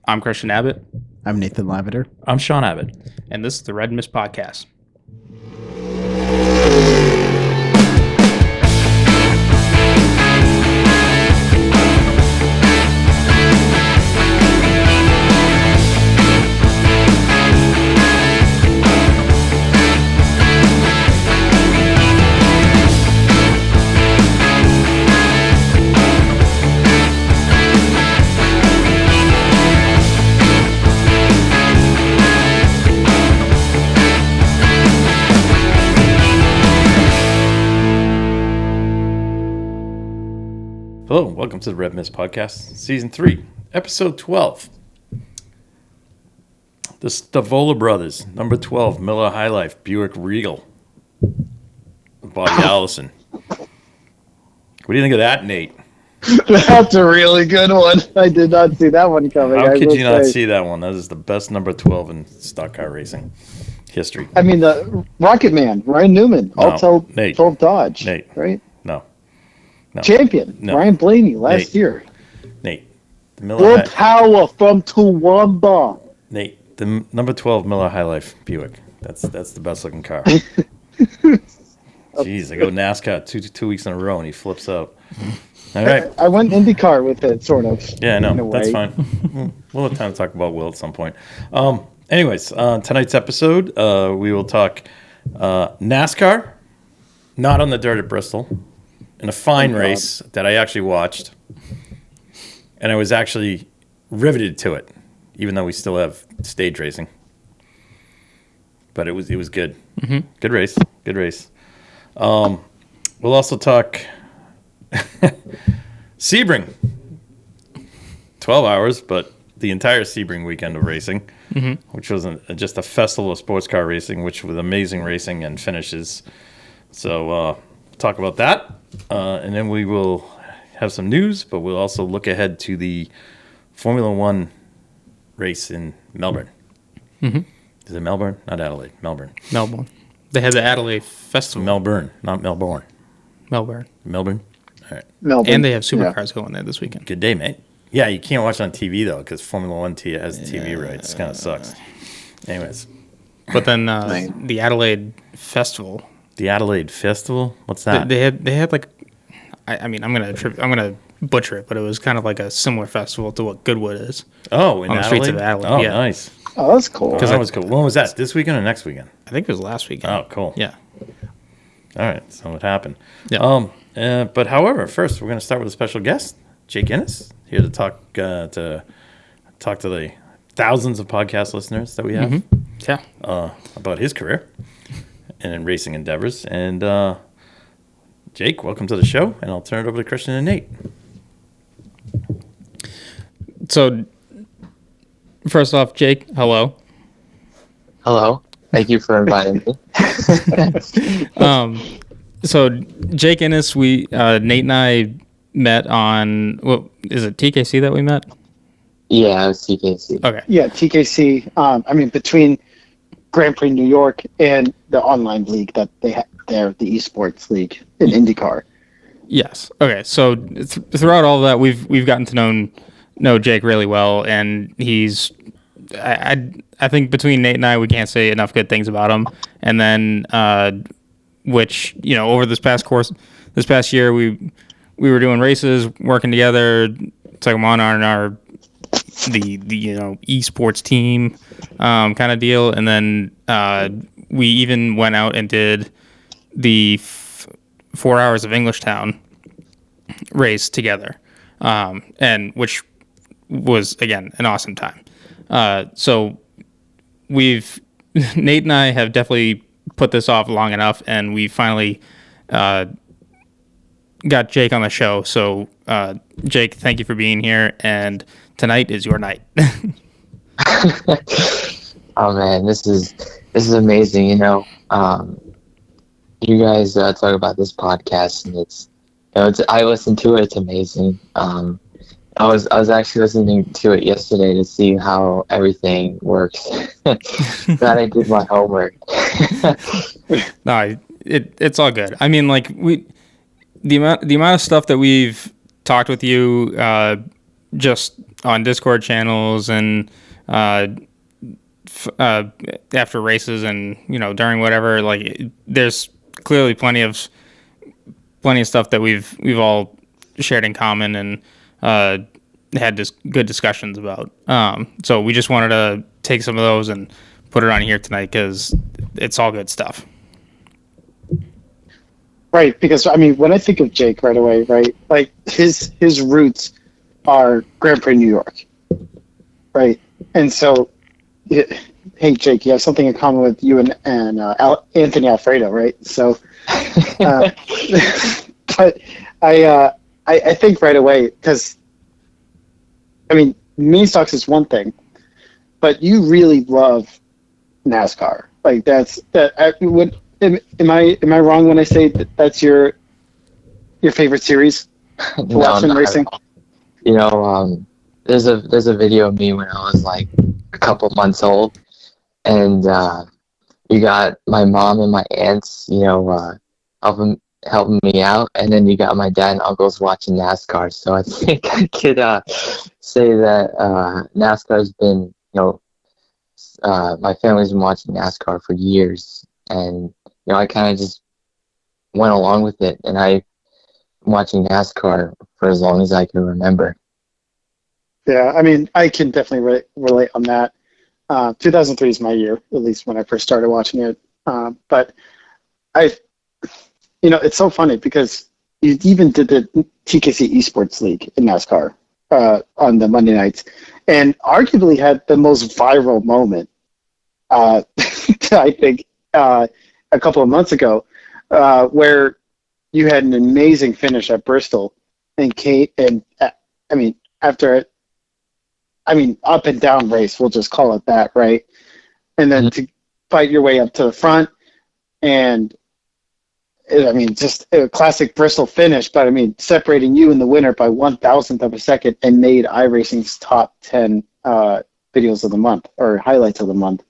I'm Christian Abbott. I'm Nathan Lavender. I'm Sean Abbott. And this is the Red Mist Podcast. Hello, welcome to the Red Mist Podcast, Season 3, Episode 12. The Stavola Brothers, number 12, Miller High Life, Buick Regal, Bobby Allison. What do you think of that, Nate? That's a really good one. I did not see that one coming. How could you not see that one? That is the best number 12 in stock car racing history. I mean, the Rocket Man, Ryan Newman, all Nate. 12 Dodge, Nate. right? No. Champion, Ryan Blaney last year. Nate. The Miller World Power from Toowoomba. Nate, the number 12 Miller High Life Buick. That's the best looking car. Jeez, I go NASCAR two weeks in a row and he flips out. All right. I went Indycar with it, sort of. Yeah, no, that's fine. We'll have time to talk about Will at some point. Anyways, tonight's episode, we will talk NASCAR, not on the dirt at Bristol, in a fine race that I actually watched. And I was actually riveted to it, even though we still have stage racing. But it was good. Mm-hmm. Good race. We'll also talk Sebring. 12 hours, but the entire Sebring weekend of racing, which was just a festival of sports car racing, which was amazing racing and finishes. So talk about that. And then we will have some news, but we'll also look ahead to the Formula One race in Melbourne. Mm-hmm. Is it Melbourne? Not Adelaide. Melbourne. They had the Adelaide Festival. Melbourne, not Melbourne. Melbourne. All right. Melbourne. And they have Supercars going there this weekend. Good day, mate. Yeah, you can't watch it on TV, though, because Formula One has TV rights. It kind of sucks. Anyways. But then the Adelaide Festival. The Adelaide Festival? What's that? They had like, I'm gonna butcher it, but it was kind of like a similar festival to what Goodwood is. Oh, in on the Adelaide? streets of Adelaide. Oh, yeah. Nice. Oh, that's cool. That was cool. When was that? This weekend or next weekend? I think it was last weekend. Oh, cool. Yeah. All right. So it happened. Yeah. But however, first we're going to start with a special guest, Jake Ennis, here to talk to the thousands of podcast listeners that we have. Mm-hmm. Yeah. About his career and in racing endeavors. And Jake, welcome to the show, and I'll turn it over to Christian and Nate. So, first off, Jake, hello. Hello. Thank you for inviting me. So Jake Ennis, Nate and I met on, is it TKC that we met? Yeah, it was TKC. Okay. Yeah, TKC. Between Grand Prix New York and the online league that they have there, the esports league in IndyCar. Yes. Okay. So throughout all of that, we've gotten to know Jake really well, and he's, I think between Nate and I, we can't say enough good things about him. And then, which, over this past year, we were doing races, working together, took him on our the esports team kind of deal, and then we even went out and did the 4 hours of Englishtown race together, and which was again an awesome time. So Nate and I have definitely put this off long enough, and we finally got Jake on the show. So Jake, thank you for being here, and tonight is your night. Oh man, this is amazing. You guys talk about this podcast, and I listen to it. It's amazing. I was actually listening to it yesterday to see how everything works. Glad I did my homework. No, it's all good. I mean, like the amount of stuff that we've talked with you just on Discord channels and after races and during whatever, like there's clearly plenty of stuff that we've all shared in common and had good discussions about. So we just wanted to take some of those and put it on here tonight because it's all good stuff. Right, because I mean, when I think of Jake right away, right, like his roots are Grand Prix New York, right, and so, hey Jake, you have something in common with you and Anthony Alfredo, right? So, but I think right away because I mean, mini stocks is one thing, but you really love NASCAR, like that's that. Am I wrong when I say that's your favorite series to watch in racing? There's a video of me when I was like a couple months old, and you got my mom and my aunts, helping me out, and then you got my dad and uncles watching NASCAR. So I think I could say that NASCAR's been, my family's been watching NASCAR for years, and I kind of just went along with it, and I've been watching NASCAR for as long as I can remember. Yeah, I mean, I can definitely relate on that. 2003 is my year, at least when I first started watching it. But it's so funny because you even did the TKC Esports League in NASCAR on the Monday nights, and arguably had the most viral moment, I think, a couple of months ago, where you had an amazing finish at Bristol, and Kate, and I mean, after up and down race, we'll just call it that, right? And then to fight your way up to the front, and just a classic Bristol finish, but separating you and the winner by 1,000th of a second, and made iRacing's top 10 videos of the month or highlights of the month.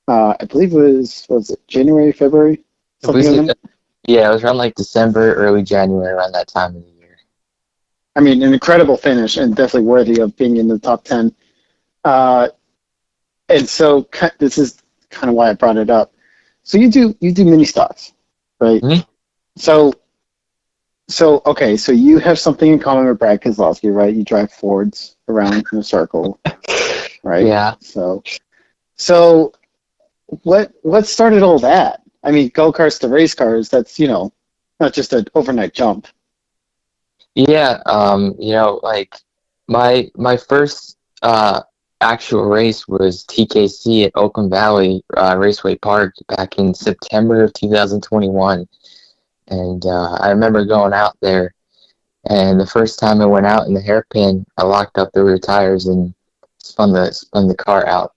I believe was it January, February? Yeah, it was around like December, early January, around that time of the year. An incredible finish and definitely worthy of being in the top 10. And so this is kind of why I brought it up. So you do mini stocks, right? Mm-hmm. So okay, so you have something in common with Brad Keselowski, right? You drive Fords around in a circle, right? Yeah. So what started all that? Go-karts to race cars, that's, not just an overnight jump. Yeah, like my first actual race was TKC at Oakland Valley Raceway Park back in September of 2021. And I remember going out there, and the first time I went out in the hairpin, I locked up the rear tires and spun the car out.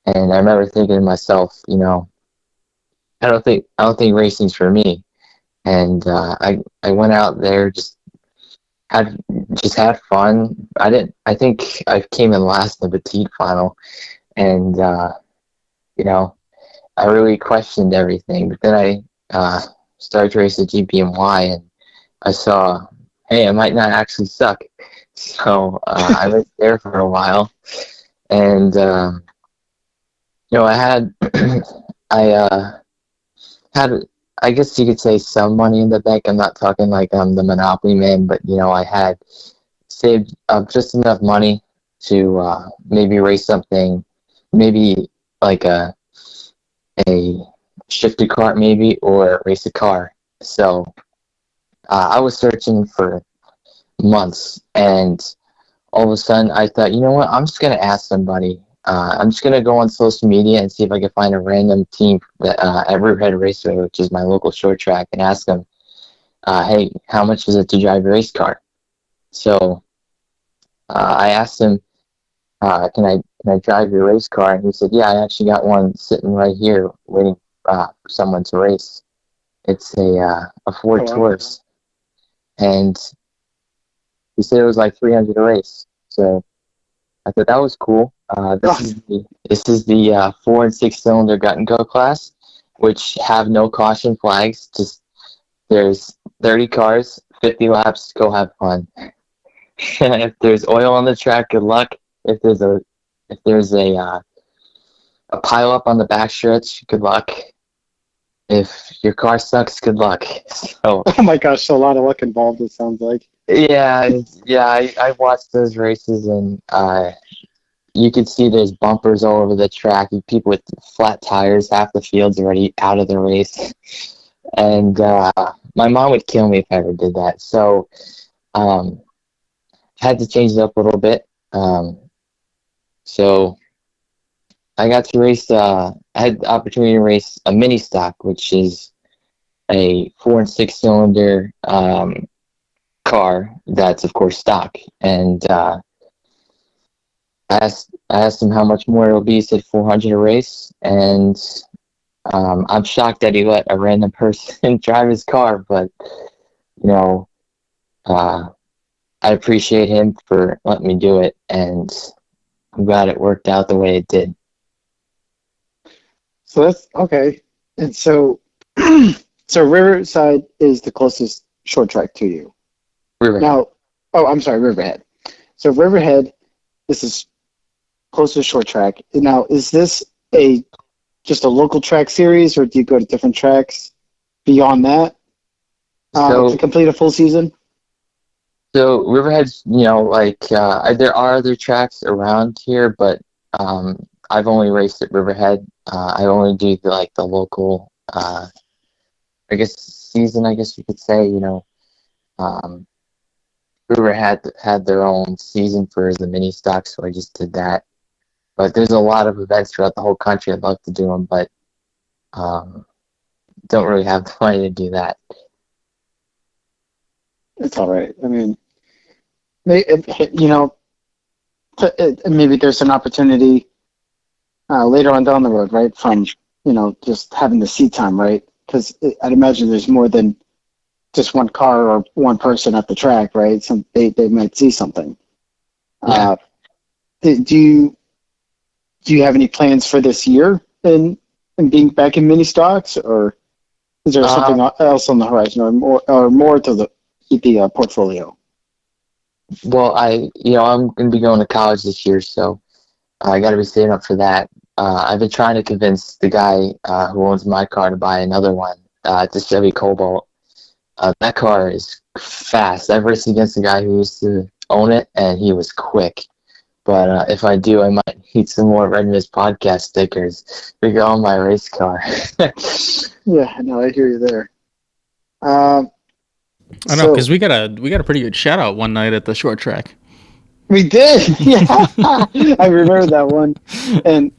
And I remember thinking to myself, I don't think racing's for me. And I went out there, just had fun. I think I came in last in the petite final, and I really questioned everything. But then I started to race the GP&Y, and I saw, hey, I might not actually suck. So I was there for a while, and I had I guess you could say some money in the bank. I'm not talking like I'm the Monopoly man, but I had saved up just enough money to maybe race something, maybe like a shifted kart maybe, or race a car. So I was searching for months, and all of a sudden I thought, you know what, I'm just going to ask somebody. I'm just going to go on social media and see if I can find a random team at Riverhead Raceway, which is my local short track, and ask them, hey, how much is it to drive a race car? So I asked him, can I drive your race car? And he said, yeah, I actually got one sitting right here waiting for someone to race. It's a Ford Taurus. And he said it was like $300 a race. So I thought that was cool. This is the 4 and 6 cylinder gut and go class, which have no caution flags. Just there's 30 cars, 50 laps, go have fun. If there's oil on the track, good luck. if there's a pile up on the backstretch, good luck. If your car sucks, good luck. So Oh my gosh, so a lot of luck involved. It sounds like. I watched those races, and you could see there's bumpers all over the track. People with flat tires, half the field's already out of the race. And my mom would kill me if I ever did that. So um, had to change it up a little bit. So I got to race. I had the opportunity to race a mini stock, which is a 4 and 6 cylinder car that's of course stock. And I asked him how much more it'll be. He said 400 a race, and I'm shocked that he let a random person drive his car. But you know, uh, I appreciate him for letting me do it, and I'm glad it worked out the way it did. So that's okay. And so, so Riverside is the closest short track to you. Riverhead. Now, oh, I'm sorry, Riverhead. So Riverhead, this is closest short track. Now, is this just a local track series, or do you go to different tracks beyond that to complete a full season? So Riverhead's, there are other tracks around here, but I've only raced at Riverhead. I only do the local, season, I guess you could say. Riverhead had their own season for the mini stock, so I just did that. But there's a lot of events throughout the whole country. I'd love to do them, but don't really have the money to do that. It's all right. I mean, maybe there's an opportunity later on down the road, right? From just having the seat time, right? Because I'd imagine there's more than just one car or one person at the track, right? So they might see something. Yeah. Do you have any plans for this year in being back in mini stocks, or is there something else on the horizon, or more to the portfolio? Well, I'm going to be going to college this year, so I got to be saving up for that. I've been trying to convince the guy who owns my car to buy another one. It's a Chevy Cobalt. That car is fast. I've raced against the guy who used to own it, and he was quick. But if I do, I might need some more Red Mist podcast stickers to go on my race car. Yeah, no, I hear you there. I know, because we got a pretty good shout out one night at the short track. We did, yeah. I remember that one, and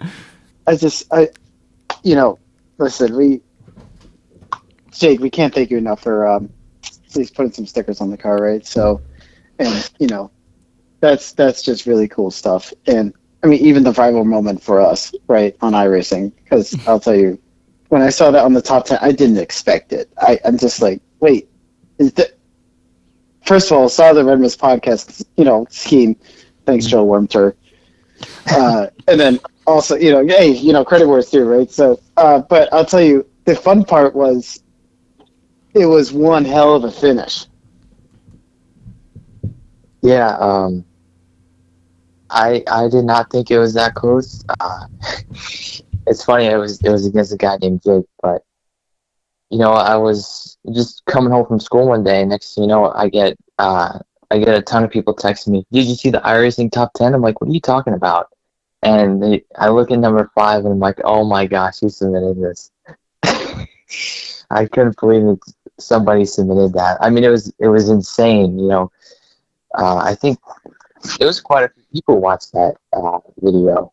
listen, Jake, we can't thank you enough for please putting some stickers on the car, right? So, and that's just really cool stuff. And I mean, even the viral moment for us, right, on iRacing, because I'll tell you, when I saw that on the top 10, I didn't expect it. I'm just like, wait, is that? First of all, saw the Red Mist podcast, scheme. Thanks, Joe Wormter. And then also, hey, credit where it's due, right? So, but I'll tell you, the fun part was, it was one hell of a finish. Yeah, I did not think it was that close. It's funny, it was against a guy named Jake, but I was just coming home from school one day, and next thing you know, I get a ton of people texting me, "Did you see the iRacing top 10?" I'm like, "What are you talking about?" And I look at number 5, and I'm like, "Oh my gosh, who submitted this?" I couldn't believe it. Somebody submitted that. I mean, it was insane. I think it was quite a few people watched that video.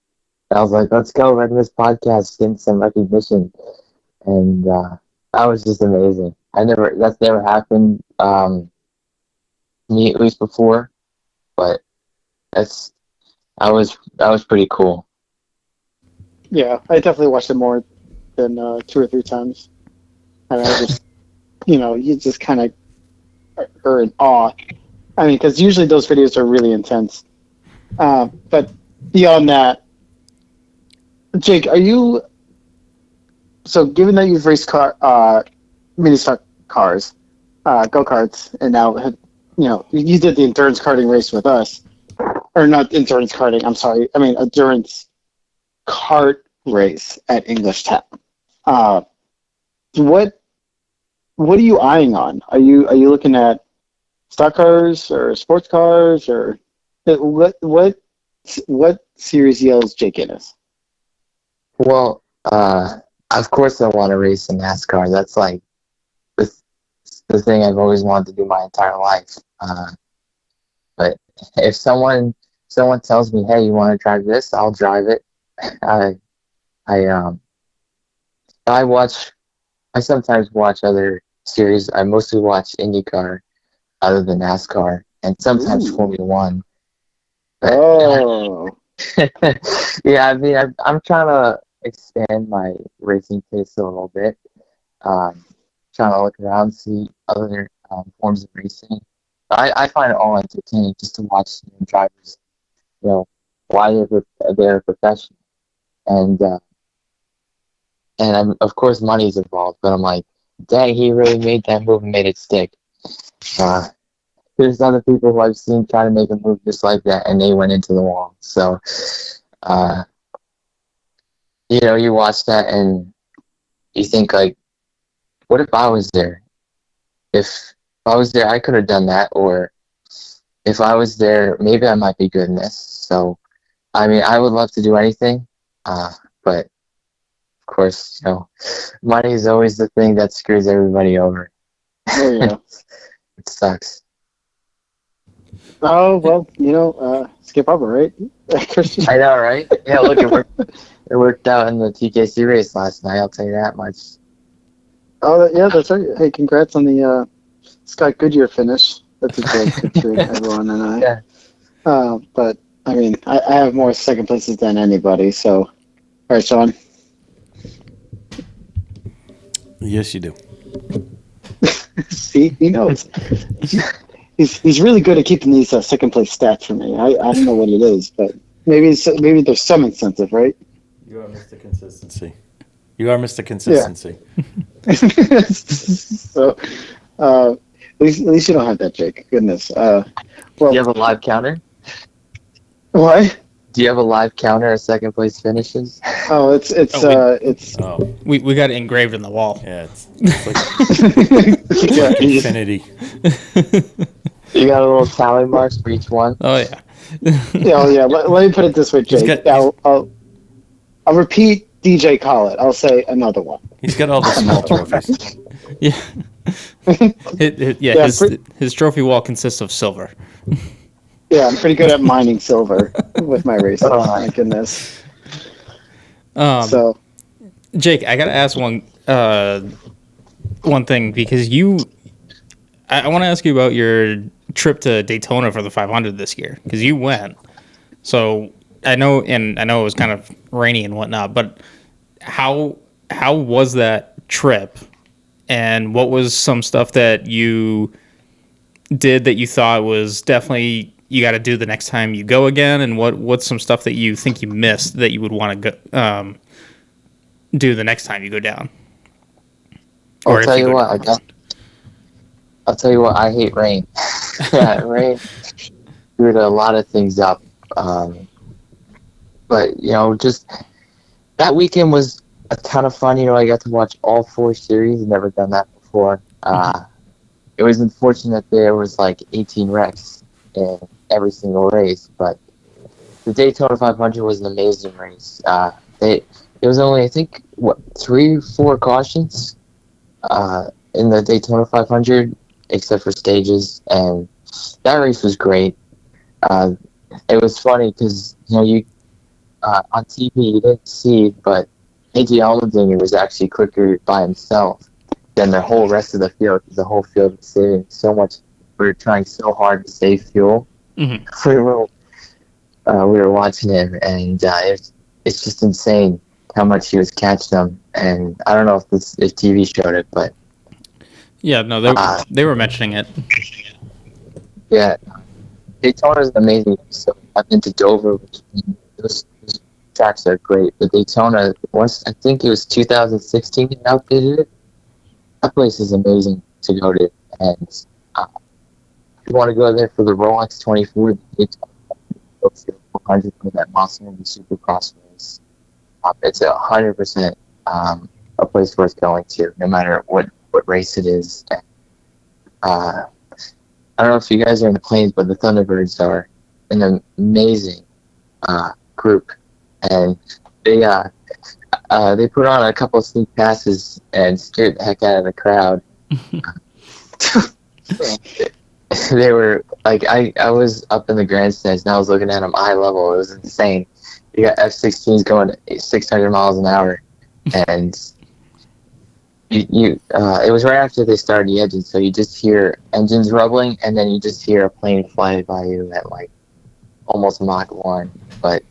I was like, "Let's go, Red Mist podcast, getting some recognition," and that was just amazing. That's never happened me at least before, but that was pretty cool. Yeah, I definitely watched it more than 2 or 3 times. And I just, you just kind of are in awe. I mean, because usually those videos are really intense. But beyond that, Jake, so given that you've raced mini stock cars, go-karts, and now, you did the endurance karting race with us, or not endurance karting. I'm sorry. I mean endurance kart race at English Town. Uh, what are you eyeing on? Are you looking at stock cars or sports cars or what series yells Jake Innes? Well, of course I want to race in NASCAR. That's like the, the thing I've always wanted to do my entire life. But if someone tells me, "Hey, you want to drive this?" I'll drive it. I I I watch. I sometimes watch other series. I mostly watch IndyCar other than NASCAR, and sometimes Ooh. Formula One. But, Oh, yeah, I mean, I'm trying to expand my racing taste a little bit. Um, Trying to look around, see other forms of racing. I find it all entertaining just to watch drivers, you know, why they're a professional, and of course money's involved. But I'm like, dang, he really made that move and made it stick. Uh, there's other people who I've seen try to make a move just like that, and they went into the wall. So, uh, you watch that and you think like, what if I was there? If I was there, I could have done that, or if I was there, maybe I might be good in this. So, I mean, I would love to do anything, but of course, money is always the thing that screws everybody over. oh yeah. It sucks. Oh well, Skip Upper, right? Christian. I know, right? Yeah, look, it worked out in the TKC race last night. I'll tell you that much. Oh yeah, that's right. Hey, congrats on the Scott Goodyear finish. That's a joke between everyone and I. Yeah. But I mean, I have more second places than anybody. So, all right, Sean. Yes, you do. See, he knows. He's really good at keeping these second place stats for me. I don't know what it is, but maybe there's some incentive, right? You are Mr. Consistency. You are Mr. Consistency. So, at least you don't have that, Jake. Goodness. Well, Do you have a live counter? What? Do you have a live counter of second place finishes? Oh, it's Oh, We got it engraved in the wall. yeah, it's like infinity. You got a little tally marks for each one? Oh yeah. yeah. Let me put it this way, Jake. I'll repeat DJ Khaled. I'll say another one. He's got all the small trophies. Yeah. His trophy wall consists of silver. Yeah, I'm pretty good at mining silver with my races. Oh, my goodness. So, Jake, I gotta ask one thing because I want to ask you about your trip to Daytona for the 500 this year because you went. So I know it was kind of rainy and whatnot, but how was that trip, and what was some stuff that you did that you thought was definitely you got to do the next time you go again, and what's some stuff that you think you missed that you would want to go do the next time you go down? I'll tell you what, I hate rain. Yeah, rain screwed a lot of things up. But just that weekend was a ton of fun. I got to watch all 4 series. Never done that before. It was unfortunate there was like 18 wrecks in every single race, but the Daytona 500 was an amazing race. It was only, I think, 3-4 cautions in the Daytona 500, except for stages, and that race was great. It was funny because you on TV you didn't see, but AJ Allmendinger was actually quicker by himself than the whole rest of the field. The whole field was saving so much. We were trying so hard to save fuel. Mm-hmm. We were watching him, and it's just insane how much he was catching them. And I don't know if TV showed it, but yeah, no, they were mentioning it. Yeah, Daytona is amazing. So I've been to Dover. Those tracks are great. But Daytona, I think it was 2016 they outdated it. That place is amazing to go to. And if you want to go there for the Rolex 24, Tokyo 400 for that Monster Energy Supercross race. It's 100% a place worth going to, no matter what race it is. I don't know if you guys are in the planes, but the Thunderbirds are an amazing group, and they put on a couple of sneak passes and scared the heck out of the crowd. They were like, I was up in the grandstands and I was looking at them eye level. It was insane. You got F-16s going 600 miles an hour, and it was right after they started the engine, so you just hear engines rumbling, and then you just hear a plane fly by you at like almost Mach 1. But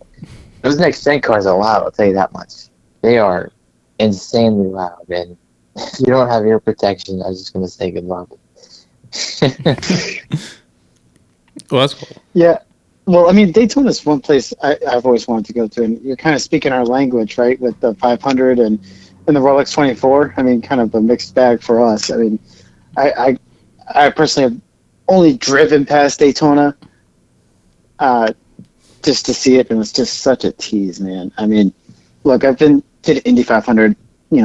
those next gen cars are loud, I'll tell you that much. They are insanely loud, and if you don't have ear protection, I was just going to say good luck. Well, that's cool. Yeah. Well, I mean, Daytona is one place I've always wanted to go to, and you're kind of speaking our language, right, with the 500 and the Rolex 24. I mean, kind of a mixed bag for us. I mean, I personally have only driven past Daytona just to see it, and it's just such a tease, man. I mean, look, I've been to the Indy 500,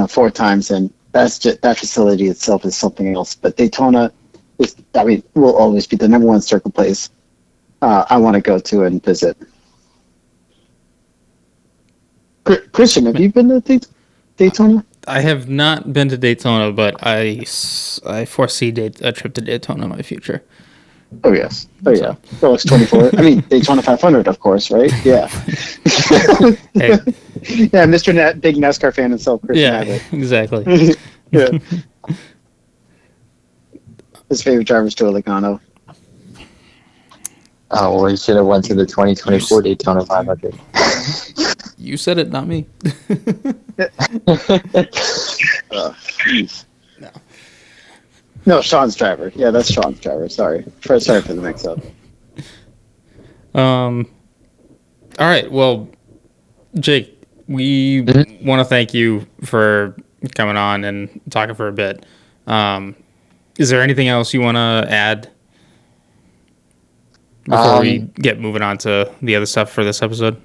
4 times, and that's just, that facility itself is something else. But Daytona will always be the number one circle place I want to go to and visit. Christian, have you been to Daytona? I have not been to Daytona, but I foresee a trip to Daytona in my future. Oh, yes. Oh, yeah. Rolex 24. I mean, Daytona 500, of course, right? Yeah. Hey. Yeah, Mr. Big NASCAR fan himself, Christian Abbott. Exactly. Yeah. His favorite driver is Joe Logano. Oh, well, you should have went to the 2024 Daytona 500. You said it, not me. No, Sean's driver. Yeah, that's Sean's driver. Sorry for the mix-up. All right. Well, Jake, we want to thank you for coming on and talking for a bit. Is there anything else you want to add before we get moving on to the other stuff for this episode?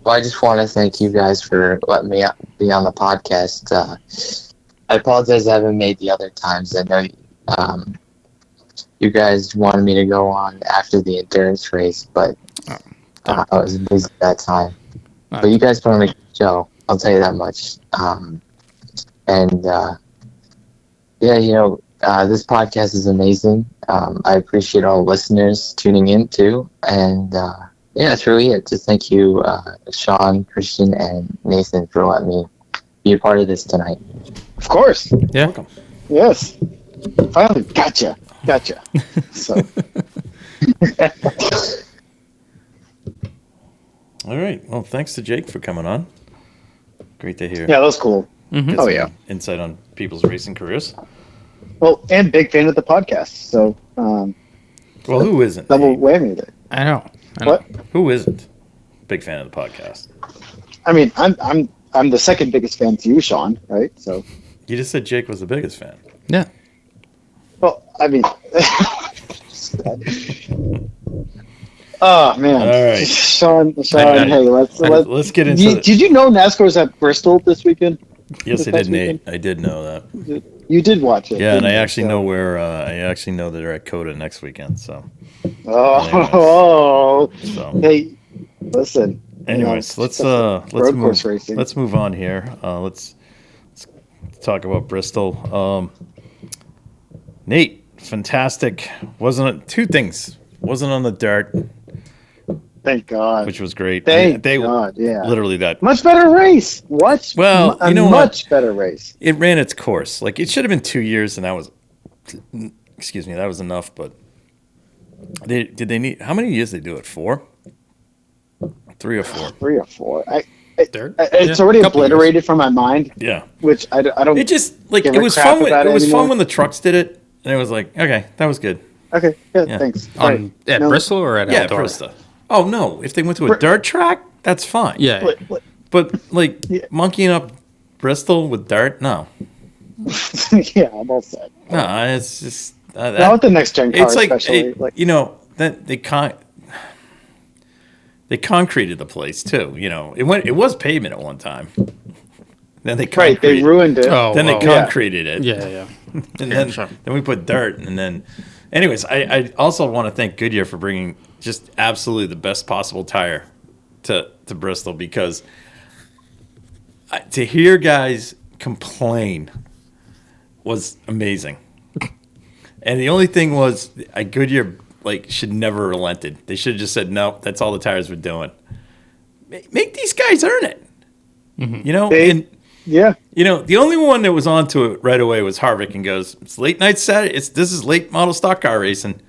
Well, I just want to thank you guys for letting me be on the podcast. I apologize I haven't made the other times. I know you guys wanted me to go on after the endurance race, but I was busy at that time. But you guys put on a good show, I'll tell you that much. This podcast is amazing. I appreciate all the listeners tuning in too. And that's really it. Just thank you, Sean, Christian, and Nathan for letting me be a part of this tonight. Of course. Yeah. Welcome. Yes. Finally, gotcha. So. All right. Well, thanks to Jake for coming on. Great to hear. Yeah, that was cool. Mm-hmm. Get Oh, some yeah. Insight on people's racing careers. Well, and big fan of the podcast. So, Well, who isn't? double whammy there. I know. What? Who isn't? Big fan of the podcast. I mean, I'm the second biggest fan to you, Sean. Right? So. You just said Jake was the biggest fan. Yeah. Well, I mean. Oh man! All right, Sean. Hey, let's get into. Did you know NASCAR was at Bristol this weekend? Yes, I did, Nate. I did know that. You did watch it. Yeah, and I you? actually know where. I actually know that they're at COTA next weekend. So. Oh. So. Hey, listen. Anyways, let's move on here. Let's talk about Bristol. Nate, fantastic. Wasn't it? Two things. Wasn't on the dirt. Thank God. Which was great. Thank God, yeah. Literally that. Much better race. What? Well, a much better race. It ran its course. Like, it should have been 2 years, and that was, that was enough, but did they need, how many years did they do it? 4? 3 or 4? 3 or 4. It's already obliterated from my mind. Yeah. Which I don't. It just, like, it was fun. It was fun when the trucks did it, and it was like, okay, that was good. Okay, yeah. Thanks. At Bristol or at Eldora? Bristol. Oh, no. If they went to a dirt track, that's fine. Yeah. But monkeying up Bristol with dirt, no. Yeah, I'm all set. No, it's just... not with the next gen car, it's like, especially. that they can't... they concreted the place too. It was pavement at one time. Then they Right, they ruined it. Then they concreted it. Yeah. And then we put dirt, and then, anyways, I also want to thank Goodyear for bringing just absolutely the best possible tire to Bristol, because to hear guys complain was amazing. And the only thing was, Goodyear should never have relented. They should have just said, no, that's all the tires were doing. Make these guys earn it. The only one that was onto it right away was Harvick, and goes, it's late night Saturday. This is late model stock car racing.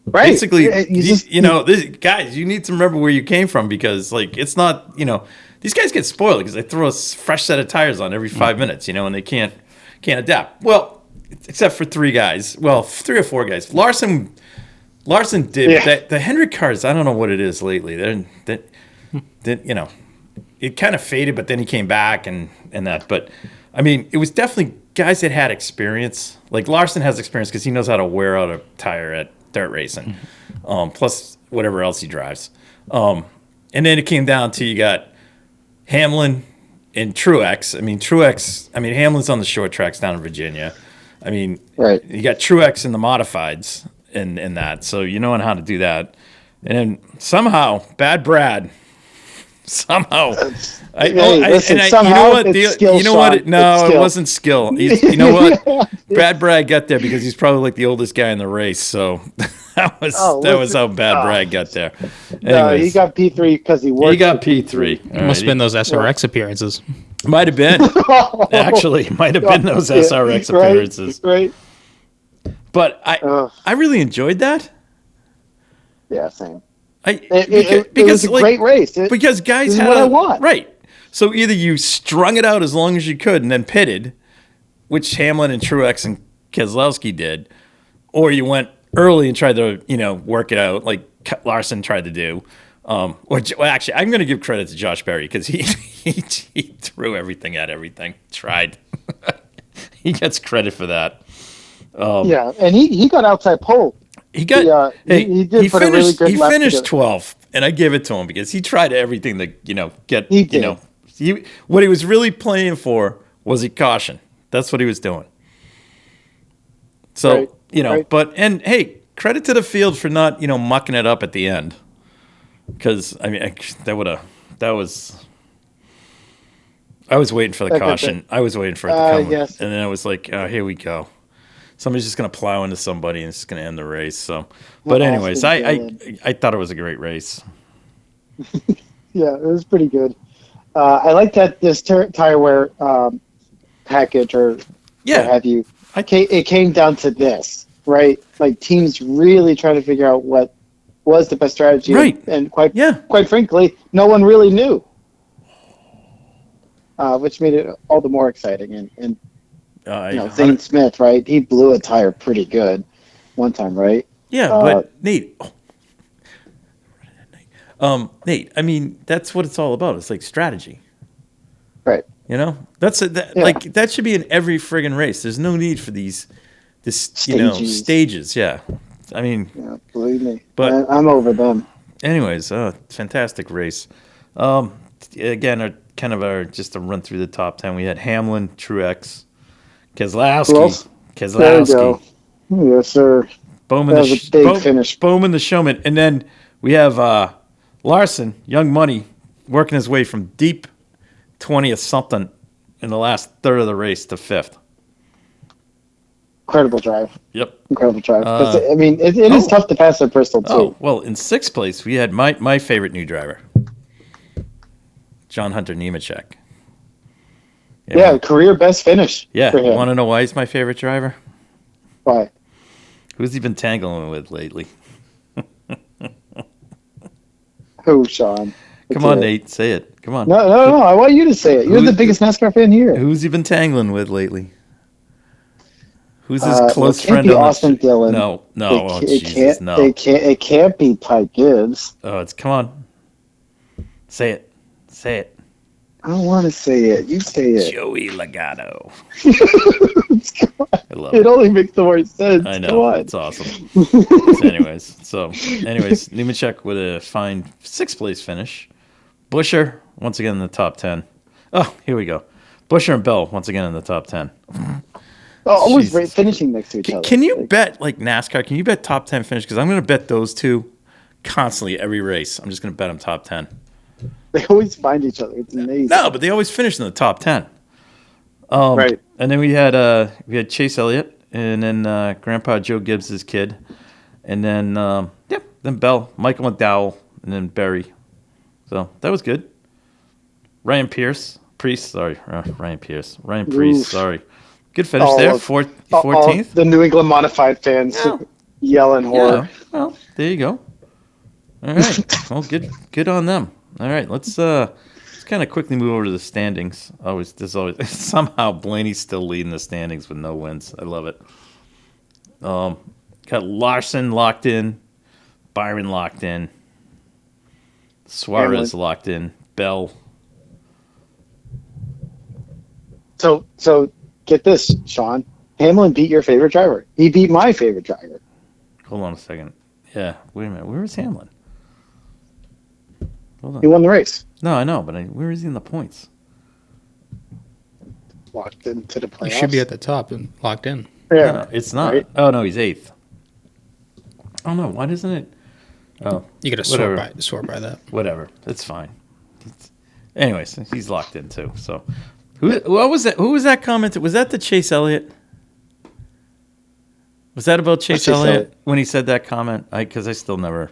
Right. Basically, guys, you need to remember where you came from, because it's not, these guys get spoiled because they throw a fresh set of tires on every 5 minutes, and they can't adapt. Well, except for 3 guys. Well, 3 or 4 guys. Larson did. Yeah. The Hendrick cars, I don't know what it is lately. It kind of faded, but then he came back and that. But, I mean, it was definitely guys that had experience. Like, Larson has experience because he knows how to wear out a tire at dirt racing, plus whatever else he drives. And then it came down to, you got Hamlin and Truex. Hamlin's on the short tracks down in Virginia. Right. You got Truex in the modifieds and that, so you know how to do that. And then somehow, Bad Brad. Somehow, you know what? It wasn't skill. You know what? Brad got there because he's probably the oldest guy in the race. So that was how Brad got there. No, he got P3 because he worked. He got P3. It must have been those SRX appearances. Might have been. Actually, might have been those SRX appearances. Right. But I really enjoyed that. Yeah, same. It was a great race. Because guys had what I want. Right. So either you strung it out as long as you could and then pitted, which Hamlin and Truex and Keselowski did, or you went early and tried to work it out like Larson tried to do. Actually, I'm going to give credit to Josh Berry because he threw everything at everything. Tried. He gets credit for that. And he got outside pole. He got. He did put a really good. He finished 12th, and I give it to him because he tried everything to get. He did. What he was really playing for was a caution. That's what he was doing. So but hey, credit to the field for not mucking it up at the end, because I was waiting for the caution. I was waiting for it to come, yes. And then I was like, oh, here we go. Somebody's just going to plow into somebody, and it's just going to end the race. So, but anyways, I thought it was a great race. Yeah, it was pretty good. I like that this tire wear package or what have you. It came down to this, right? Like teams really trying to figure out what was the best strategy, right? And quite frankly, no one really knew, which made it all the more exciting. And Zane Smith, right? He blew a tire pretty good one time, right? Yeah, but Nate, Nate, I mean, that's what it's all about. It's like strategy, right? That should be in every friggin' race. There's no need for stages. Yeah, I mean, believe me, but I'm over them. Anyways, fantastic race. Again, just to run through the top 10. We had Hamlin, Truex, Keselowski. There you go. Yes, sir. Bowman, that was a big finish. Bowman, the showman. And then we have Larson, Young Money, working his way from deep 20th something in the last third of the race to 5th. Incredible drive. Yep. Incredible drive. It is tough to pass at Bristol, too. Oh, well, in 6th place, we had my favorite new driver, John Hunter Nemechek. Yeah, career best finish. Yeah, you want to know why he's my favorite driver? Why? Who's he been tangling with lately? Who, Sean? Come on, Nate, say it. Come on. No. I want you to say it. You're the biggest NASCAR fan here. Who's he been tangling with lately? Who's his close friend? It can't be Austin Dillon. No. It can't be Ty Gibbs. Oh, come on. Say it. I don't want to say it. You say it. Joey Logano. I love It it. only makes the more sense. I Come know. on. It's awesome. Anyways, Nemechek with a fine 6th place finish. Buscher, once again in the top 10. Oh, here we go. Buscher and Bell, once again in the top 10. Always Jesus finishing next to each other. Can you bet, like NASCAR, can you bet top 10 finish? Because I'm going to bet those two constantly every race. I'm just going to bet them top 10. They always find each other. It's amazing. No, but they always finish in the top 10. Right. And then we had Chase Elliott, and then Grandpa Joe Gibbs' kid, and then then Bell, Michael McDowell, and then Berry. So that was good. Ryan Priest, sorry. Good finish there, 14th. The New England modified fans yelling horror. Yeah, well, there you go. All right. Well, good on them. All right, let's kind of quickly move over to the standings. There's always somehow Blaney's still leading the standings with no wins. I love it. Got Larson locked in, Byron locked in, Suarez locked in, Bell. So get this, Sean. Hamlin beat your favorite driver. He beat my favorite driver. Hold on a second. Yeah, wait a minute. Where is Hamlin? Hold on. He won the race. No, I know, but where is he in the points? Locked into the playoffs. He should be at the top and locked in. Yeah, No, it's not. Right? Oh no, he's 8th. Oh no, why doesn't it? Oh, You got to sort by that. whatever. It's fine. Anyways, he's locked in too. So, what was that? Who was that comment? Was that the Chase Elliott? Was that about Chase Elliott when he said that comment? Because I still never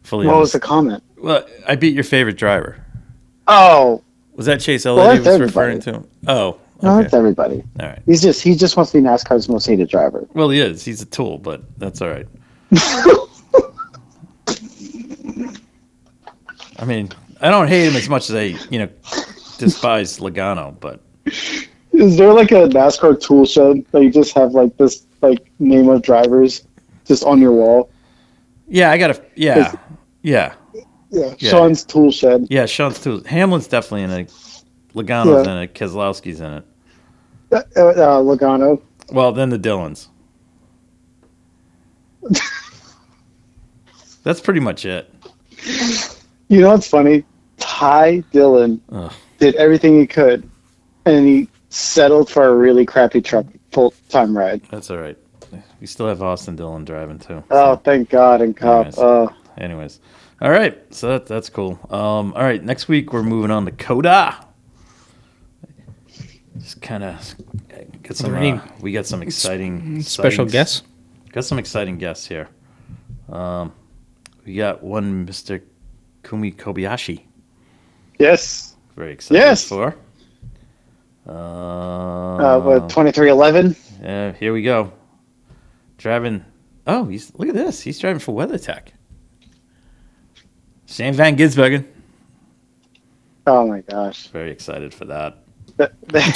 fully. What was the comment? Well, I beat your favorite driver. Oh, Was that Chase Elliott he was that's referring to? Oh, no, okay. it's everybody. All right. He just wants to be NASCAR's most hated driver. Well, he is. He's a tool, but that's all right. I mean, I don't hate him as much as I, despise Logano, but Is there like a NASCAR tool shed that you just have like this like name of drivers just on your wall? yeah, I gotta, yeah. Yeah. Yeah. Sean's tool shed. Yeah, Sean's too. Hamlin's definitely in it. Logano's in it. Keselowski's in it. Logano. Well, then the Dillons. That's pretty much it. You know what's funny? Ty Dillon did everything he could, and he settled for a really crappy truck full-time ride. That's all right. We still have Austin Dillon driving too. Oh, thank God, and Cup. Anyways. All right, so that's cool. All right, next week we're moving on to COTA. Just kind of get some. We got some exciting Special guests. Got some exciting guests here. We got one Mr. Kumi Kobayashi. Yes. Very excited for. What, 2311? Yeah, here we go. Driving. Oh, look at this. He's driving for WeatherTech. Shane Van Gisbergen. Oh my gosh. Very excited for that.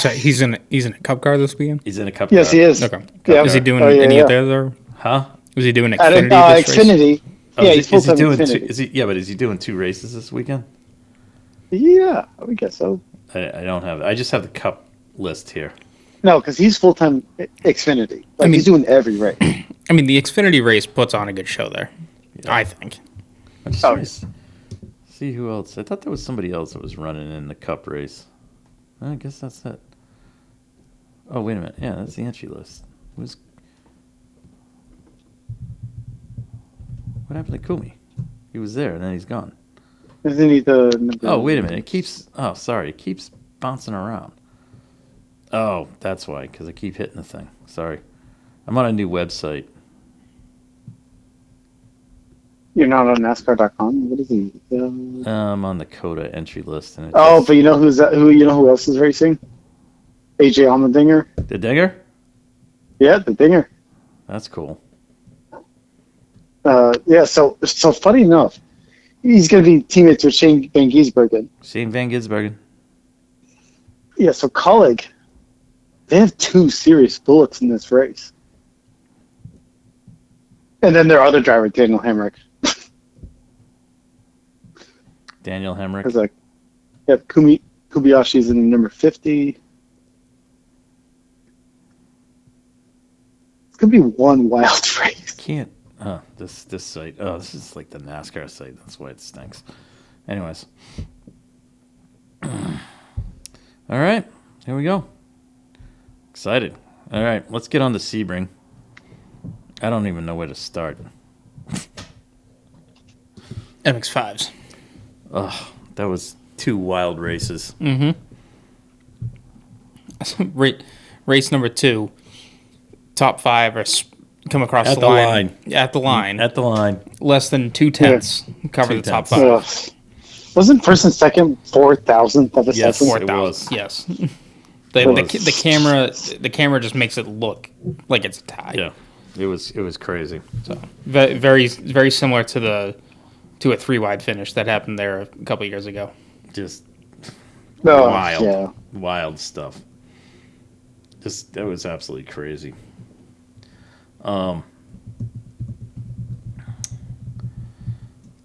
Sorry, he's in a cup car this weekend. He's in a cup. Yes, car. he is. Okay. Yeah. Is he doing any of the other? Huh? Was he doing At Xfinity? Xfinity. Oh, Yeah, is he's he full-time doing Xfinity. but is he doing 2 races this weekend? Yeah, I guess so. I don't have. I just have the cup list here. No, because he's full-time Xfinity. Like, he's doing every race. I mean, the Xfinity race puts on a good show there. Yeah. I think. I'm just trying to see who else. I thought there was somebody else that was running in the cup race. I guess that's it. Oh, wait a minute. Yeah, that's the entry list. What happened to Kumi? He was there, and then he's gone. Isn't he the... Oh, wait a minute. It keeps bouncing around. Oh, that's why, because I keep hitting the thing. Sorry. I'm on a new website. You're not on NASCAR.com? What is he? I'm on the COTA entry list. And but you know who else is racing? AJ Allmendinger. The Dinger? Yeah, the Dinger. That's cool. Yeah, so funny enough, he's going to be teammates with Shane Van Gisbergen. Shane Van Gisbergen. Yeah, so Colleague, they have 2 serious bullets in this race. And then their other driver, Daniel Hemrick. Daniel Hemrick. Is like, yeah, Kumi Kobayashi's in number 50. It's gonna be one wild race. Can't. This site. Oh, this is like the NASCAR site. That's why it stinks. Anyways. All right. Here we go. Excited. All right. Let's get on to Sebring. I don't even know where to start. MX5s. Oh, that was 2 wild races. Mm-hmm. Race number 2. Top 5 are come across At the the line. line. At the line. At the line. Less than 2/10 cover the top 5. Ugh. Wasn't first and second 4,000th of a Yes. second? 4,000. Yes. The camera just makes it look like it's a tie. Yeah. It was crazy. So very very similar to a 3-wide finish that happened there a couple of years ago. Just No, wild. yeah. Wild stuff. That was absolutely crazy.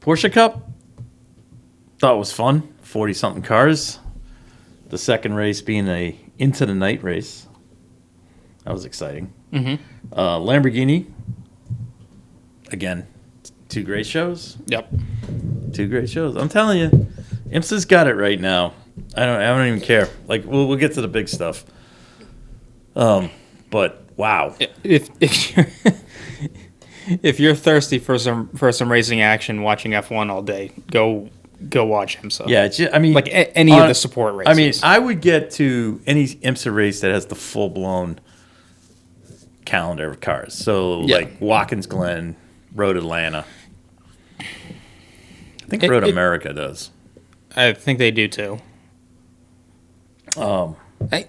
Porsche Cup, thought it was fun. 40-something cars. The second race being a into the night race. That was exciting. Mm-hmm. Lamborghini, again, 2 great shows. Yep. 2 great shows. I'm telling you, IMSA's got it right now. I don't even care. Like we'll get to the big stuff. But wow. If you're if you're thirsty for some racing action, watching F1 all day, go watch IMSA. Yeah, it's just, I mean, like any of the support races. I mean, I would get to any IMSA race that has the full blown calendar of cars. So like Watkins Glen, Road Atlanta. I think Road America does. I think they do too.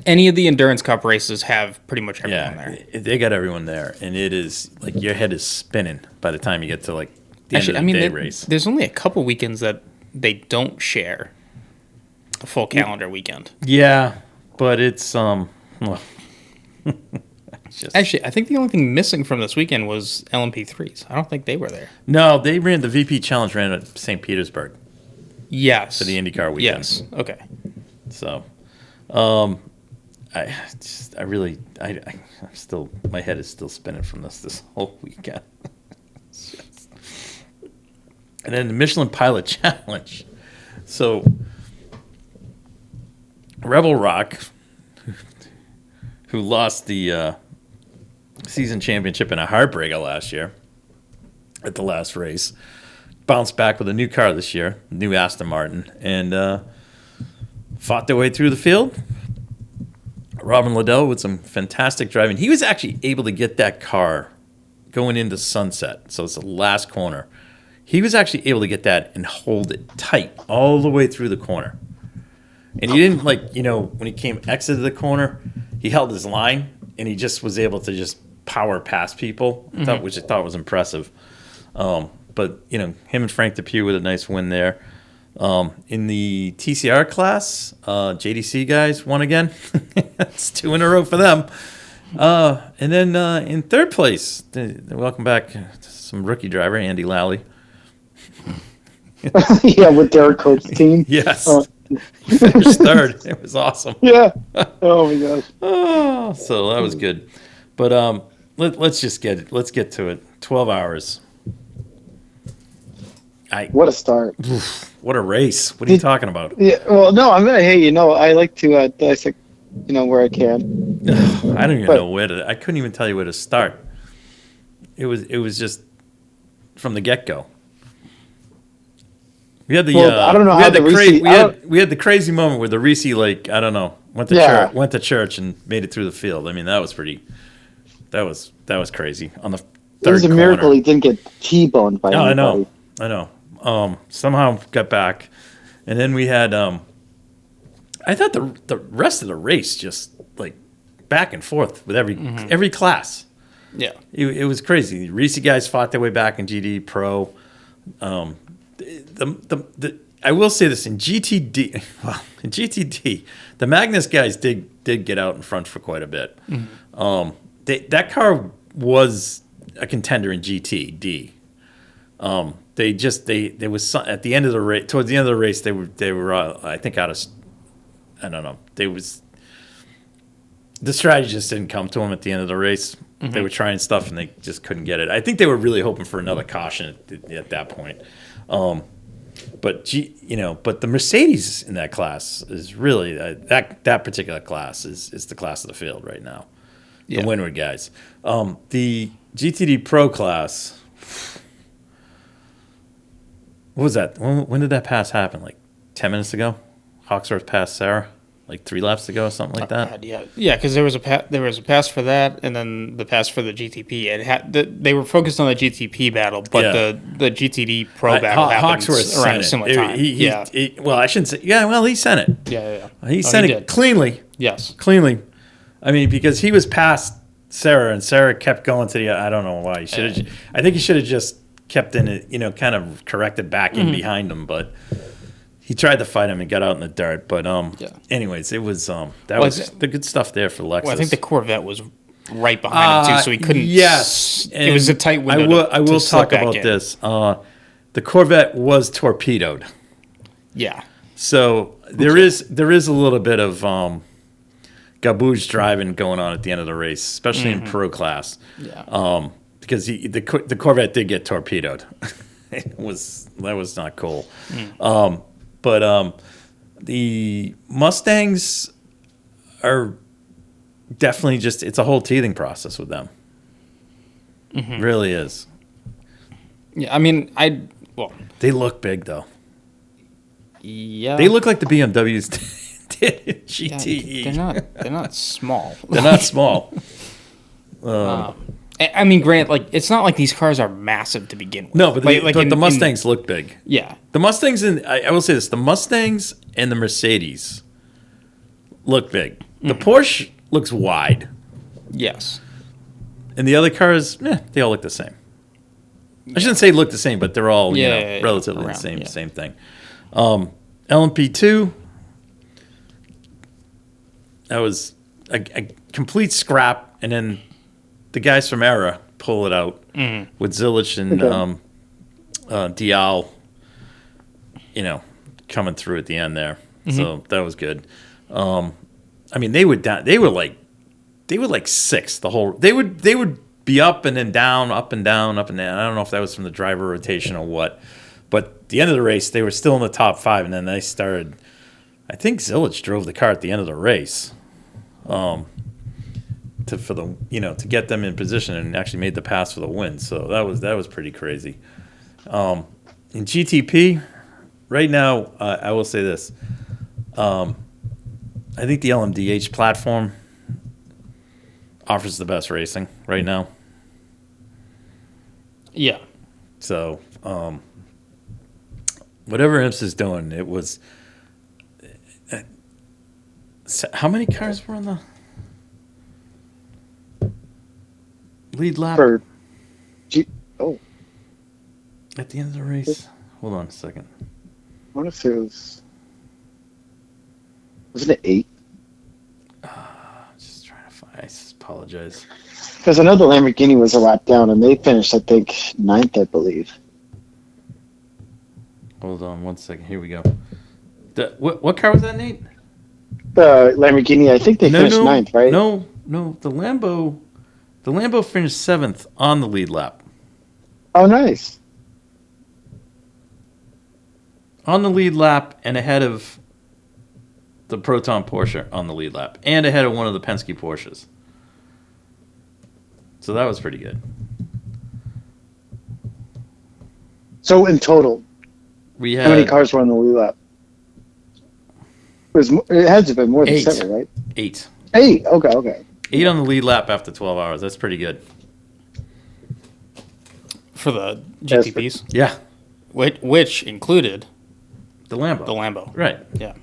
Any of the Endurance Cup races have pretty much everyone there. They got everyone there, and it is like your head is spinning by the time you get to like the end of the day race. There's only a couple weekends that they don't share a full calendar weekend. Yeah, but it's well, Actually, I think the only thing missing from this weekend was LMP3s. I don't think they were there. No, they ran the VP Challenge ran at St. Petersburg. Yes. For the IndyCar weekend. Yes. Okay. So, I'm still, my head is still spinning from this whole weekend. And then the Michelin Pilot Challenge. So, Rebel Rock, who lost the season championship in a heartbreaker last year at the last race, bounced back with a new car this year, new Aston Martin, and fought their way through the field. Robin Liddell with some fantastic driving. He was actually able to get that car going into Sunset, so it's the last corner. He was actually able to get that and hold it tight all the way through the corner. And he didn't, when he came exited the corner, he held his line, and he just was able to just power past people, which I thought was impressive. But, him and Frank Depew with a nice win there. In the TCR class, JDC guys won again. That's 2 in a row for them. And then in third place, welcome back some rookie driver, Andy Lally. Yeah, with Derek Coates' team. Yes. He finished third. It was awesome. Yeah. Oh my gosh. Oh, so that was good. But let's get to it. 12 hours. What a start. What a race. What are you talking about? Yeah, well, no, I like to dissect, where I can. I don't even know I couldn't even tell you where to start. It was just from the get-go. We had the I don't know how we had the crazy moment where the Reese went to church and made it through the field. I mean, that was crazy on the third It was a corner. miracle he didn't get T-boned by anybody. I know. Somehow got back, and then we had. I thought the rest of the race just like back and forth with every class. Yeah, it was crazy. The Reese guys fought their way back in GD Pro. I will say this in GTD. Well, in GTD, the Magnus guys did get out in front for quite a bit. That car was a contender in GTD. There was some, at the end of the race. Towards the end of the race, they were I think out of I don't know. The strategy just didn't come to them at the end of the race. Mm-hmm. They were trying stuff and they just couldn't get it. I think they were really hoping for another caution at that point. But the Mercedes in that class is really that particular class is the class of the field right now. Yeah. The Windward guys. The GTD Pro class. What was that? When did that pass happen? Like 10 minutes ago? Hawksworth passed Sarah? Like 3 laps ago or something like that? God, yeah, because there was a pass for that, and then the pass for the GTP. They were focused on the GTP battle, but the GTD Pro battle happened around a similar time. Well, I shouldn't say. Yeah, well, he sent it. Yeah. He sent it cleanly. Yes, cleanly. I mean, because he was past Sarah, and Sarah kept going to the. I don't know why. I think he should have just kept in it. Kind of corrected back in behind him, but. He tried to fight him and got out in the dirt, but anyways, it was was the good stuff there for Lexus. Well, I think the Corvette was right behind him too, so he couldn't. Yes, it was a tight window. I will talk about this. The Corvette was torpedoed. Yeah. So there is a little bit of garbage driving going on at the end of the race, especially in Pro class. Yeah. Because the Corvette did get torpedoed. That was not cool. But the Mustangs are definitely it's a whole teething process with them. Mm-hmm. Really is. Yeah, I mean, they look big though. Yeah. They look like the BMWs did GTE. Yeah, they're not small. They're not small. I mean, Grant, it's not like these cars are massive to begin with. No, but the Mustangs look big. Yeah. The Mustangs, I will say this, the Mustangs and the Mercedes look big. The Porsche looks wide. Yes. And the other cars, they all look the same. I shouldn't say look the same, but they're all relatively the same thing. LMP2, that was a complete scrap, and then the guys from Era pull it out with Zilich and Dial, coming through at the end there. Mm-hmm. So that was good. I mean, they were like sixth the whole. They would be up and then down, up and down, up and down. I don't know if that was from the driver rotation or what, but at the end of the race they were still in the top 5, and then they started. I think Zilich drove the car at the end of the race. To get them in position and actually made the pass for the win. So that was pretty crazy. In GTP, right now, I will say this. I think the LMDH platform offers the best racing right now. Yeah. So whatever IMSA is doing, it was. How many cars were on the lead lap? At the end of the race. Hold on a second. I wonder if it wasn't it 8? Just trying to find. I apologize. Because I know the Lamborghini was a lap down, and they finished, I think, 9th, I believe. Hold on one second. Here we go. What car was that, Nate? The Lamborghini, I think they finished 9th, right? No. The Lambo finished 7th on the lead lap. Oh, nice. On the lead lap and ahead of the Proton Porsche on the lead lap and ahead of one of the Penske Porsches. So that was pretty good. So in total, how many cars were on the lead lap? It had to have been more than 7, right? 8. 8, okay. 8 on the lead lap after 12 hours. That's pretty good. For the GTPs? Yeah. Which included the Lambo. The Lambo. Right. Yeah.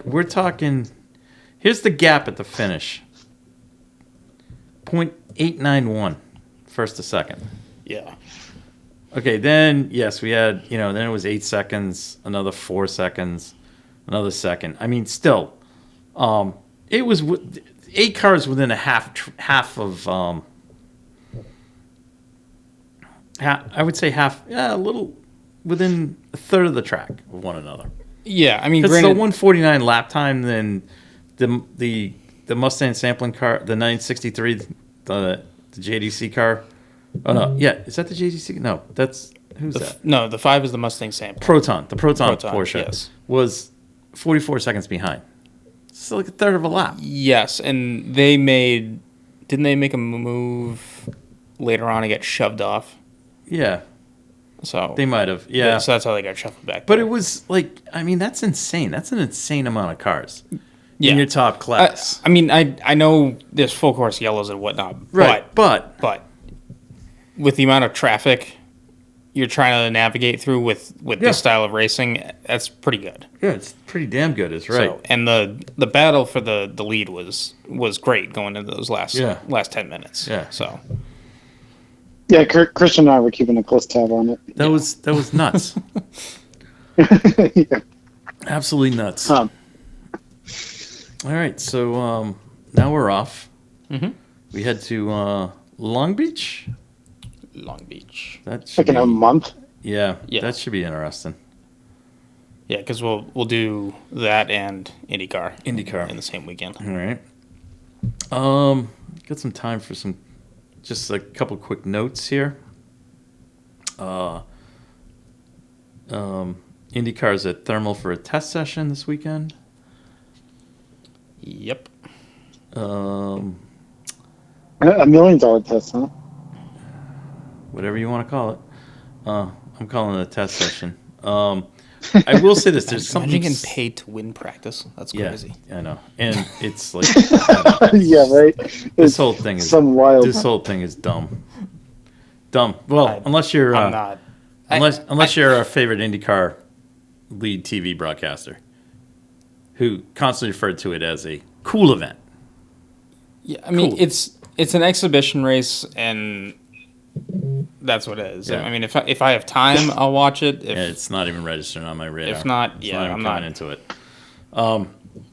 We're talking, here's the gap at the finish. 0.891 first to second. Yeah. Okay, then, yes, we had, then it was 8 seconds, another 4 seconds, another second. I mean, still, it was 8 cars within a half of, I would say a little within a third of the track of one another. Yeah, I mean, It's the granted, 149 lap time, then the Mustang sampling car, the 963, the JDC car. Oh no, yeah, is that the JDC? No, that's who's that? no, the 5 is the Mustang sample. Proton, the Proton Porsche yes. was 44 seconds behind. It's like a third of a lap. Yes, and didn't they make a move later on to get shoved off? Yeah, So they might have. Yeah, so that's how they got shuffled back. but there. it was like, I mean, that's insane. That's an insane amount of cars Yeah. in your top class. I mean, I know there's full course yellows and whatnot, Right, but but with the amount of traffic you're trying to navigate through with Yeah. this style of racing, that's pretty good. yeah, it's pretty damn good. Is right. So, and the battle for the lead was great going into those last 10 minutes. Yeah. So Yeah, Christian and I were keeping a close tab on it. That was nuts. Yeah. Absolutely nuts. Um, All right, so now we're off. Mhm. We head to Long Beach. Long Beach. That should like in a month. yeah, Yeah. that should be interesting. Yeah, because we'll do that and IndyCar IndyCar. in the same weekend. All right. Got some time for just a couple quick notes here. IndyCar's at Thermal for a test session this weekend. Yep. Um, $1 million test, huh? whatever you want to call it. I'm calling it a test session. I will say this: there's something. Imagine getting paid to win practice. That's Yeah, crazy. I know, and it's like Yeah, right. this It's whole thing is some wild. This whole thing is dumb. Dumb. Well, unless you're I'm not. unless you're our favorite IndyCar lead TV broadcaster, who constantly referred to it as a cool event. Yeah, I mean Cool. it's an exhibition race, and that's what it is. Yeah. I mean, if I have time, I'll watch it. If And it's not even registered on my radar. if not, It's yeah, not even I'm coming not. into it.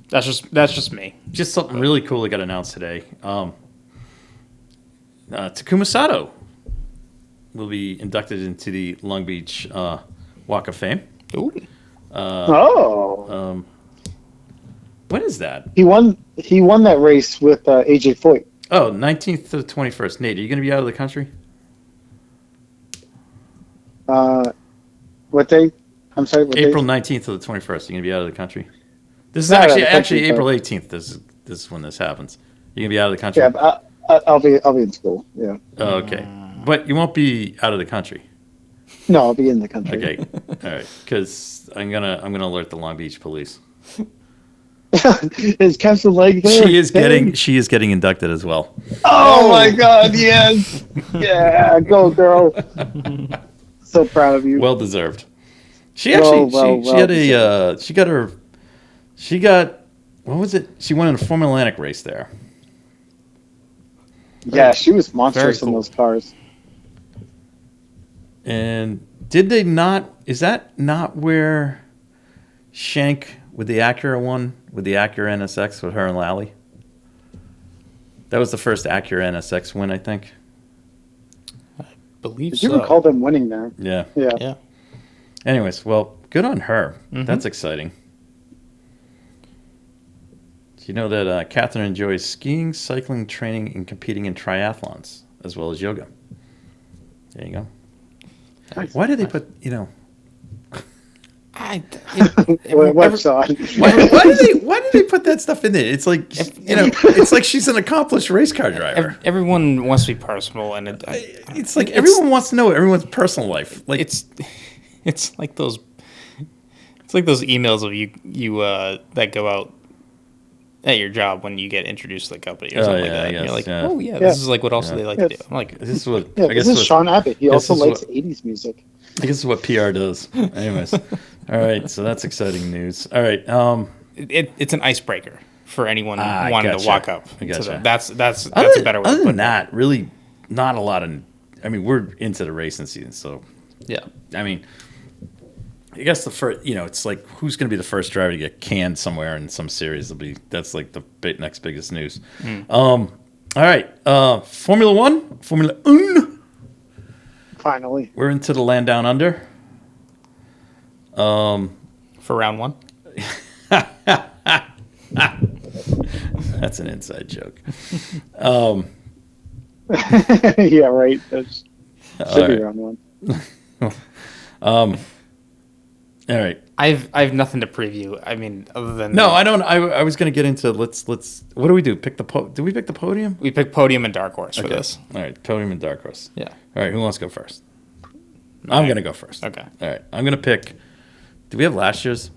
That's just me. Just something really cool that got announced today. Takuma Sato will be inducted into the Long Beach Walk of Fame. Ooh. When is that? He won that race with AJ Foyt. Oh, 19th to the 21st. Nate, are you going to be out of the country? What day? I'm sorry. What April day? 19th to the 21st. You're going to be out of the country. This is Not out of actually the country, April 18th. This is when this happens. You're going to be out of the country? Yeah, I'll be in school. Yeah. Oh, okay. But you won't be out of the country. No, I'll be in the country. Okay. All right. Because I'm gonna alert the Long Beach police. Is Captain Leg there? She is getting inducted as well. Oh my God! Yes. Yeah, go girl. So proud of you. Well deserved. She actually she got what was it? She won in a Formula Atlantic race there. Yeah, she was monstrous Very in cool. those cars. And did they not? Is that not where Shank with the Acura won with the Acura NSX with her and Lally? That was the first Acura NSX win, I think. Believe Did you so. recall them winning there? Yeah. Yeah. Yeah. Anyways, well, good on her. Mhm. That's exciting. Do you know that Catherine enjoys skiing, cycling, training, and competing in triathlons, as well as yoga? There you go. Nice. Why did they put, What's on? why did they put that stuff in there? It's like, it's like she's an accomplished race car driver. Everyone wants to be personal, and It's like everyone wants to know everyone's personal life. Like it's like those emails of you that go out at your job when you get introduced to the company or something like that. I And guess, you're like, yeah. oh yeah, Yeah. this is like what else do they like to do? Yes. I'm like, this is what Yeah, I guess this is Sean Abbott. He also is likes what- 80s music. I guess is what PR does. Anyways, all right. So that's exciting news. All right. it's an icebreaker for anyone I wanting gotcha. to walk up. I to gotcha. them. That's a better way. Other to put than it. that, really, not a lot of. I mean, we're into the racing season, so Yeah. I mean, I guess the first, it's like who's going to be the first driver to get canned somewhere in some series? That's like the next biggest news. All right, Formula One. We're into the land down under. For for round one. That's an inside joke. Yeah, right. That should be right. round one. All right. I've nothing to preview. I mean, other than No, I don't. I was going to get into let's. What do we do? Do we pick the podium? we picked podium and dark horse for this. All right, podium and dark horse. Yeah. All right, who wants to go first? I'm going to go first. Okay. All right, I'm going to pick. Do we have last year's?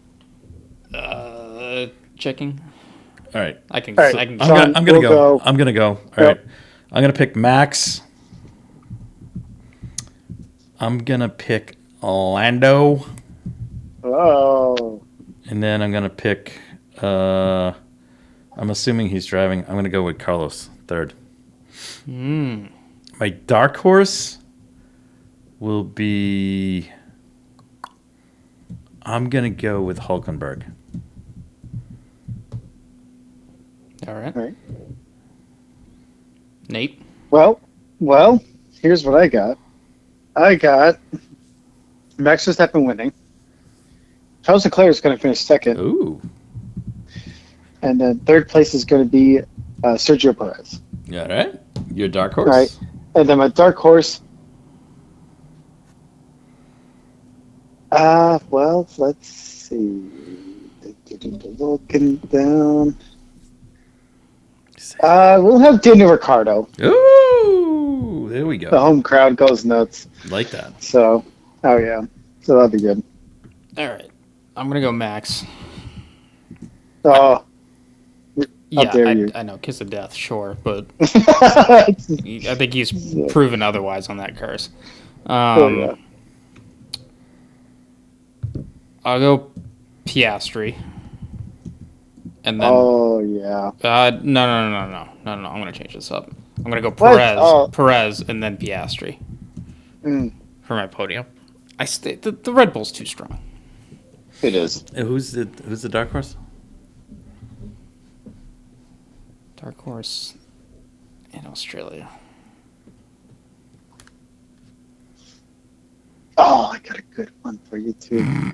Checking. All right. I can. All right. I can. Sean, I'm gonna we'll go. go. I'm gonna go. All right. I'm gonna pick Max. I'm gonna pick Lando, Oh. and then I'm gonna pick. I'm assuming he's driving. I'm gonna go with Carlos third. My dark horse will be. I'm gonna go with Hulkenberg. All right. All right. Nate. Well, here's what I got. I got Max Verstappen winning. Charles Leclerc is going to finish second. Ooh. And then third place is going to be Sergio Perez. All right. Your dark horse. All right. And then my dark horse. Well, let's see. Looking down. We'll have Daniel Ricciardo. Ooh. There we The go. home crowd goes nuts. Like that. So, oh yeah. So that'll be good. All right. I'm gonna go Max. Oh. Yeah, dare you. I know, kiss of death, sure, but Oh, I think he's proven otherwise on that curse. yeah. I'll go Piastri, and then Oh, yeah. no. I'm gonna change this up. I'm gonna go What? Perez, Oh. Perez, and then Piastri Mm, for my podium. The Red Bull's too strong. it is. Who's the dark horse? Dark horse in Australia. Oh, I got a good one for you, too.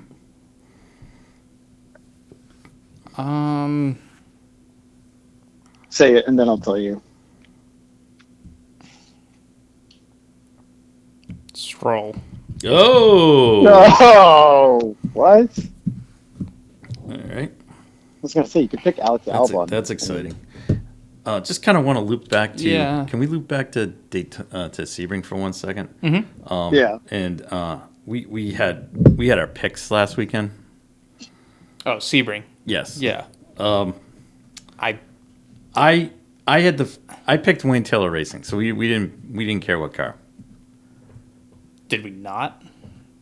Say it, and then I'll tell you. Stroll. Oh. No! What? All right. I was going to say, you could pick Alex Albon. That's exciting. Just kind of want to loop back to. Yeah. Can we loop back to to Sebring for 1 second? Mm-hmm. Yeah. And we had our picks last weekend. Oh, Sebring. Yes. Yeah. I picked Wayne Taylor Racing, so we didn't care what car. Did we not?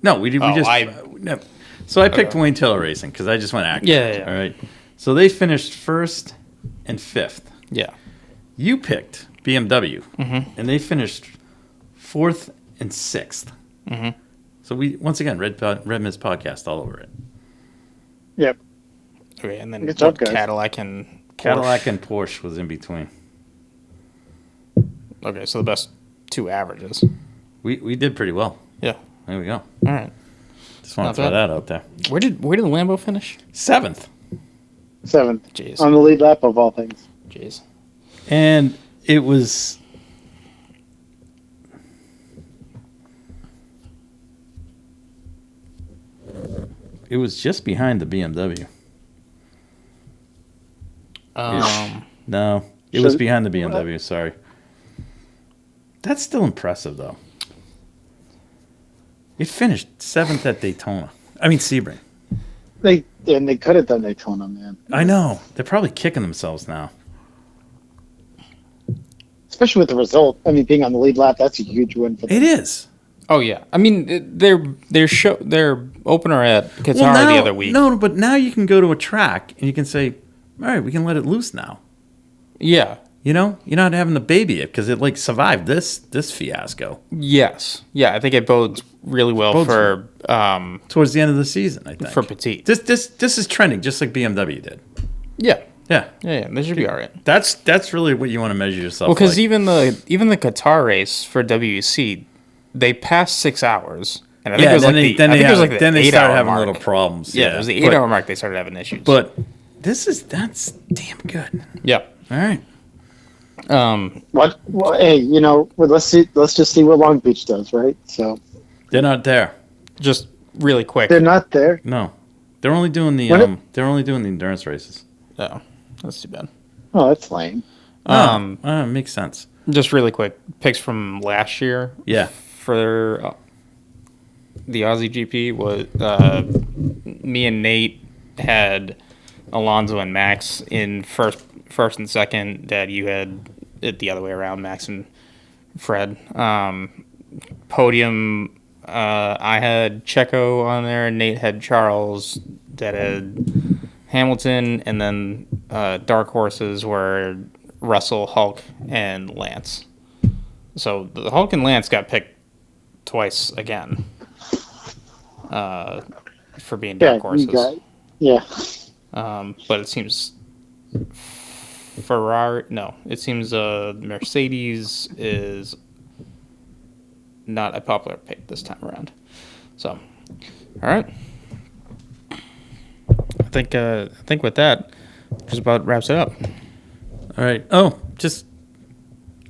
No, we did. Oh, We just no. So I picked Okay. Wayne Taylor Racing because I just went active. Yeah. All right. So they finished first and fifth. Yeah. You picked BMW, Mm-hmm. and they finished fourth and sixth. Mm-hmm. So we once again Red Miz podcast all over it. Yep. Okay, and then Good job, guys. Cadillac and Cadillac and Porsche was in between. Okay, so the best two averages. We did pretty well. Yeah. There we go. All right. Just want Not to throw bad. that out there. Where did the Lambo finish? Seventh. 7th. Jeez. On the lead lap of all things. Jeez. And it was just behind the BMW. No, it was So- behind the BMW. Sorry. That's still impressive, though. It finished seventh at Daytona. I mean, Sebring. They could have done Daytona, man. I know. They're probably kicking themselves now. Especially with the result. I mean, being on the lead lap, that's a huge win for them. It is. Oh yeah. I mean, their opener at Qatar the other week. No, but now you can go to a track and you can say, all right, we can let it loose now. Yeah. You know, you're not having to baby it because it like survived this fiasco Yes. Yeah. I think it bodes really well Bodes- for towards the end of the season. I think for Petit. this is trending just like BMW did. Yeah. Yeah, Yeah. They should be all right. that's really what you want to measure yourself. Well, because like. even the Qatar race for WEC, they passed 6 hours And I think it was like then the they started 8-hour having mark. little problems. Yeah, it was the 8-hour mark they started having issues. But that's damn good. yeah. All right. What? Well, hey, well, let's just see what Long Beach does, right? So They're not there. Just really quick. they're not there. No. They're only doing the endurance races. Oh, that's too bad. Oh, that's lame. Makes sense. Just really quick picks from last year. Yeah. For the Aussie GP was me and Nate had Alonso and Max in first and second. Dad, you had it the other way around, Max and Fred. Podium, I had Checo on there. Nate had Charles. Dad had Hamilton, and then dark horses were Russell, Hulk, and Lance. So the Hulk and Lance got picked twice again for being dark horses. But it seems Mercedes is not a popular pick this time around. So, all right. I think with that, just about wraps it up. All right. Oh, just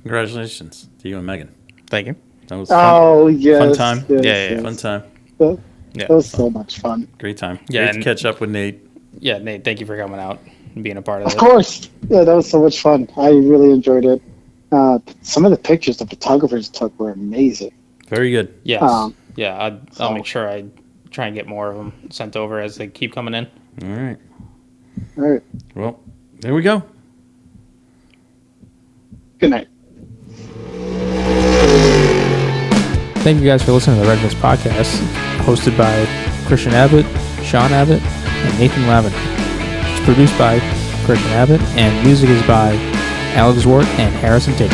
congratulations to you and Megan. Thank you. That was fun. Oh, yes. Fun time. Yeah. Fun time. That was so much fun. Great time. Yeah, Great to catch up with Nate. Yeah, Nate, thank you for coming out and being a part of it. Of course. Yeah, that was so much fun. I really enjoyed it. Some of the pictures the photographers took were amazing. Very good. Yes. I'll make sure I try and get more of them sent over as they keep coming in. All right. All right. Well, there we go. Good night. Thank you guys for listening to the Red Mist Podcast, hosted by Christian Abbott, Sean Abbott, and Nathan Lavin. It's produced by Christian Abbott, and music is by Alex Ward and Harrison Tate.